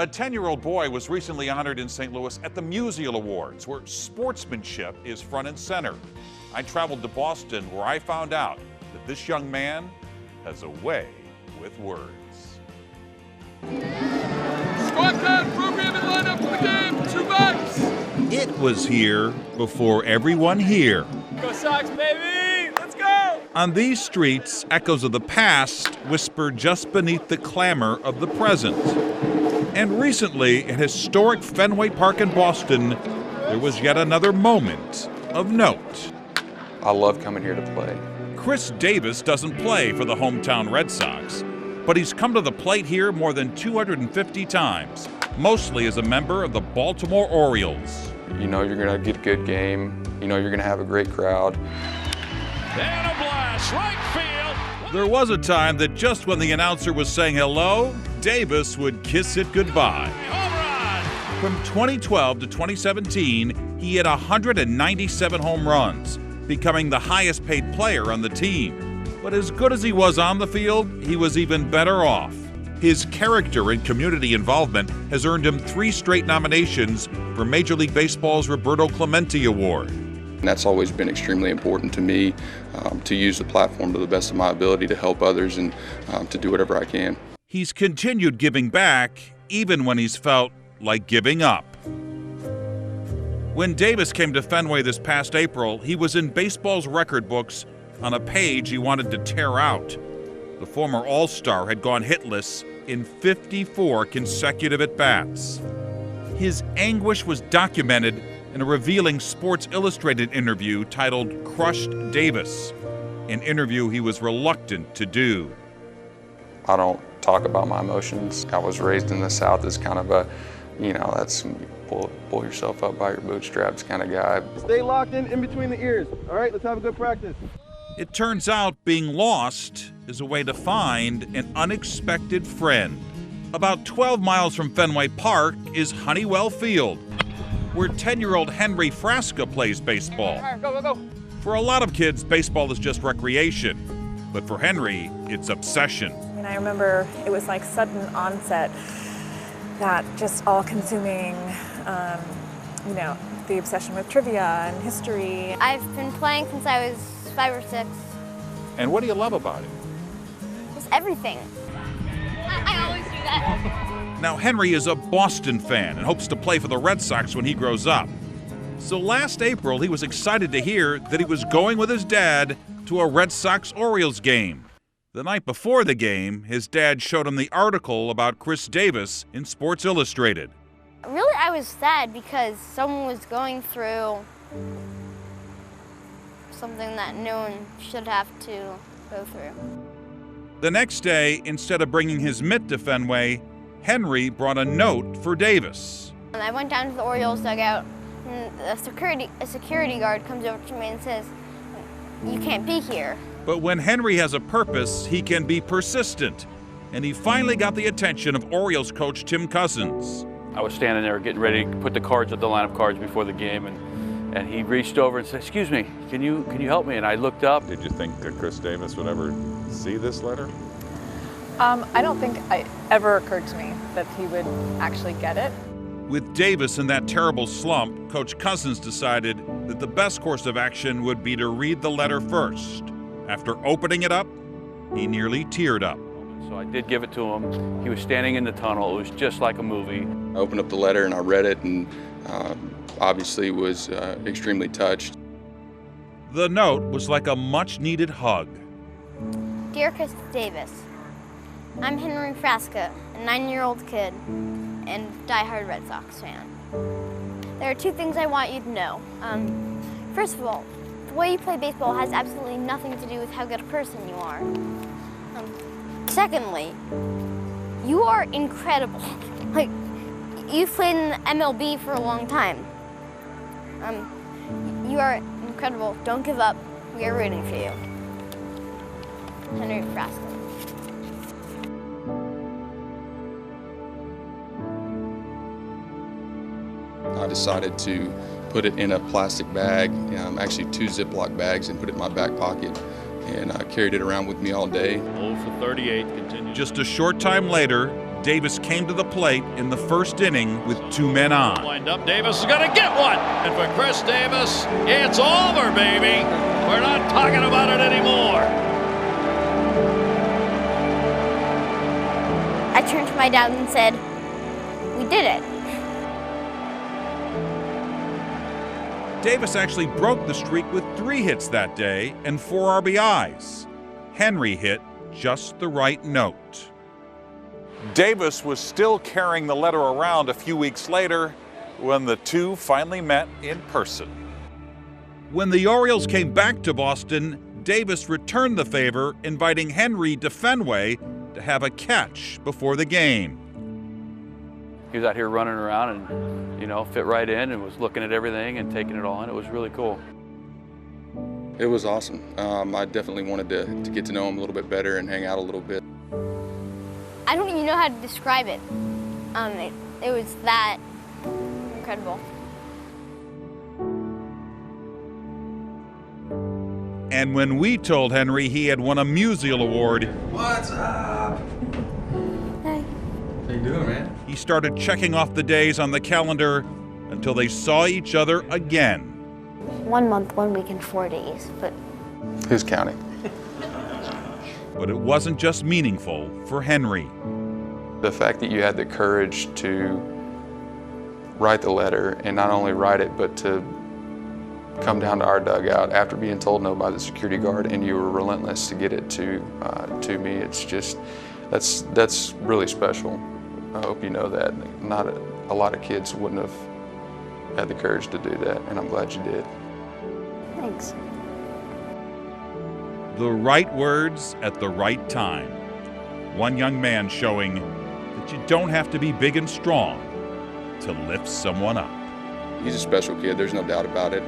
A 10-year-old boy was recently honored in St. Louis at the Musial Awards, where sportsmanship is front and center. I traveled to Boston, where I found out that this young man has a way with words. Squad time, program and line up for the game, 2 backs. It was here before everyone here. Go Sox, baby, let's go. On these streets, echoes of the past whisper just beneath the clamor of the present. And recently, at historic Fenway Park in Boston, there was yet another moment of note. I love coming here to play. Chris Davis doesn't play for the hometown Red Sox, but he's come to the plate here more than 250 times, mostly as a member of the Baltimore Orioles. You know you're going to get a good game. You know you're going to have a great crowd. And a blast, right field. There was a time that just when the announcer was saying hello, Davis would kiss it goodbye. Home run. From 2012 to 2017, he hit 197 home runs, becoming the highest paid player on the team. But as good as he was on the field, he was even better off. His character and community involvement has earned him 3 straight nominations for Major League Baseball's Roberto Clemente Award. And that's always been extremely important to me, to use the platform to the best of my ability to help others and to do whatever I can. He's continued giving back even when he's felt like giving up. When Davis came to Fenway this past April, he was in baseball's record books on a page he wanted to tear out. The former All-Star had gone hitless in 54 consecutive at-bats. His anguish was documented in a revealing Sports Illustrated interview titled Crushed Davis, an interview he was reluctant to do. I don't talk about my emotions. I was raised in the South as kind of a, that's pull yourself up by your bootstraps kind of guy. Stay locked in between the ears. All right, let's have a good practice. It turns out being lost is a way to find an unexpected friend. About 12 miles from Fenway Park is Honeywell Field, where 10-year-old Henry Frasca plays baseball. All right, go. For a lot of kids, baseball is just recreation. But for Henry, it's obsession. And I remember it was like sudden onset, that just all-consuming, the obsession with trivia and history. I've been playing since I was 5 or 6. And what do you love about it? Just everything. I always do that. Now, Henry is a Boston fan and hopes to play for the Red Sox when he grows up. So last April, he was excited to hear that he was going with his dad to a Red Sox-Orioles game. The night before the game, his dad showed him the article about Chris Davis in Sports Illustrated. Really, I was sad because someone was going through something that no one should have to go through. The next day, instead of bringing his mitt to Fenway, Henry brought a note for Davis. And I went down to the Orioles dugout, and a security guard comes over to me and says, "You can't be here." But when Henry has a purpose, he can be persistent. And he finally got the attention of Orioles coach Tim Cousins. I was standing there getting ready to put the cards at the line of cards before the game, and he reached over and said, "Excuse me, can you help me?" And I looked up. Did you think that Chris Davis would ever see this letter? I don't think it ever occurred to me that he would actually get it. With Davis in that terrible slump, Coach Cousins decided that the best course of action would be to read the letter first. After opening it up, he nearly teared up. So I did give it to him. He was standing in the tunnel. It was just like a movie. I opened up the letter and I read it and obviously was extremely touched. The note was like a much-needed hug. Dear Chris Davis, I'm Henry Frasca, a 9-year-old kid and diehard Red Sox fan. There are 2 things I want you to know. First of all, the way you play baseball has absolutely nothing to do with how good a person you are. Secondly, you are incredible. Like, you've played in the MLB for a long time. You are incredible. Don't give up. We are rooting for you. Henry Frasca. I decided to put it in a plastic bag, actually 2 Ziploc bags, and put it in my back pocket. And I carried it around with me all day. 0 for 38, continues. Just a short time later, Davis came to the plate in the first inning with 2 men on. Lined up, Davis is going to get one. And for Chris Davis, it's over, baby. We're not talking about it anymore. I turned to my dad and said, "We did it." Davis actually broke the streak with 3 hits that day and 4 RBIs. Henry hit just the right note. Davis was still carrying the letter around a few weeks later when the two finally met in person. When the Orioles came back to Boston, Davis returned the favor, inviting Henry to Fenway to have a catch before the game. He was out here running around and, fit right in and was looking at everything and taking it all in. It was really cool. It was awesome. I definitely wanted to get to know him a little bit better and hang out a little bit. I don't even know how to describe it. It was that incredible. And when we told Henry he had won a Musial Award, What's up? Hey. How you doing, man? he started checking off the days on the calendar until they saw each other again. 1 month, 1 week, and 4 days, but Who's counting? But it wasn't just meaningful for Henry. The fact that you had the courage to write the letter, and not only write it, but to come down to our dugout after being told no by the security guard, and you were relentless to get it to me. It's just, that's really special. I hope you know that. Not a lot of kids wouldn't have had the courage to do that, and I'm glad you did. thanks. The right words at the right time. One young man showing that you don't have to be big and strong to lift someone up. He's a special kid, there's no doubt about it.